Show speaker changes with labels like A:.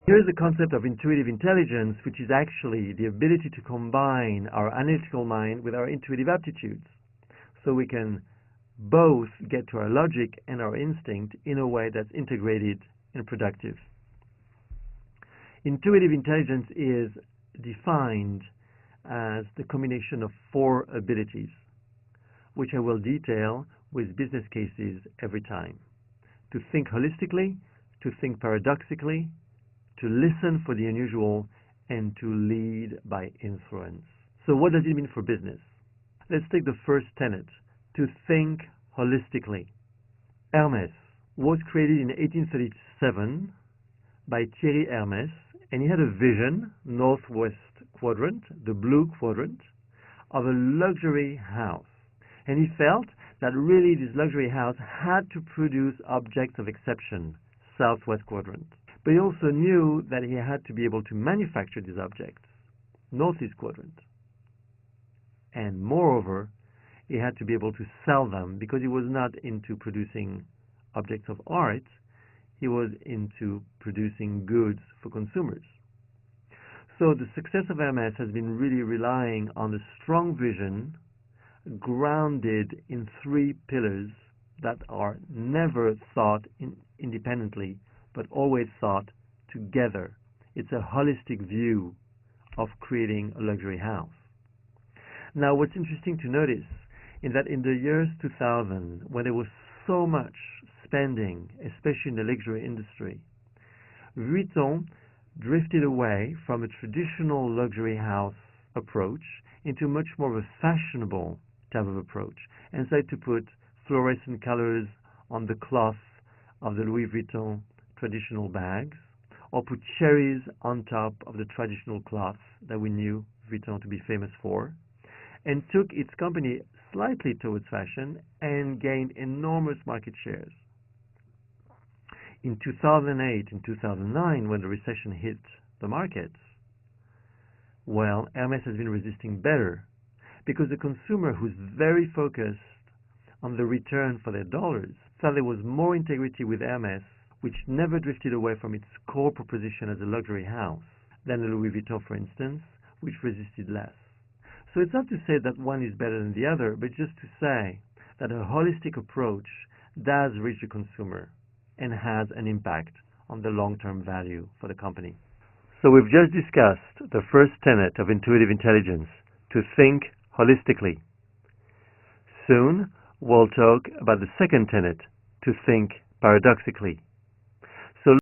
A: Here's the concept of intuitive intelligence, which is actually the ability to combine our analytical mind with our intuitive aptitudes, so we can both get to our logic and our instinct in a way that's integrated and productive. Intuitive intelligence is defined as the combination of 4 abilities, which I will detail with business cases every time. To think holistically, to think paradoxically, to listen for the unusual, and to lead by influence. So what does it mean for business? Let's take the first tenet, to think holistically. Hermès was created in 1837 by Thierry Hermès, and he had a vision, northwest quadrant, the blue quadrant, of a luxury house. And he felt that really this luxury house had to produce objects of exception, southwest quadrant. But he also knew that he had to be able to manufacture these objects, northeast quadrant. And moreover, he had to be able to sell them, because he was not into producing objects of art, he was into producing goods for consumers. So the success of Hermès has been really relying on a strong vision grounded in 3 pillars that are never thought independently, but always thought together. It's a holistic view of creating a luxury house. Now, what's interesting to notice is that in the years 2000, when there was so much spending, especially in the luxury industry, Vuitton drifted away from a traditional luxury house approach into much more of a fashionable type of approach, and started to put fluorescent colors on the cloth of the Louis Vuitton traditional bags, or put cherries on top of the traditional cloth that we knew Vuitton to be famous for, and took its company slightly towards fashion and gained enormous market shares. In 2008 and 2009, when the recession hit the markets, well, Hermès has been resisting better, because the consumer, who's very focused on the return for their dollars, thought there was more integrity with Hermès, which never drifted away from its core proposition as a luxury house, than the Louis Vuitton, for instance, which resisted less. So it's not to say that one is better than the other, but just to say that a holistic approach does reach the consumer and has an impact on the long-term value for the company. So we've just discussed the first tenet of intuitive intelligence, to think holistically. Soon, we'll talk about the second tenet, to think paradoxically.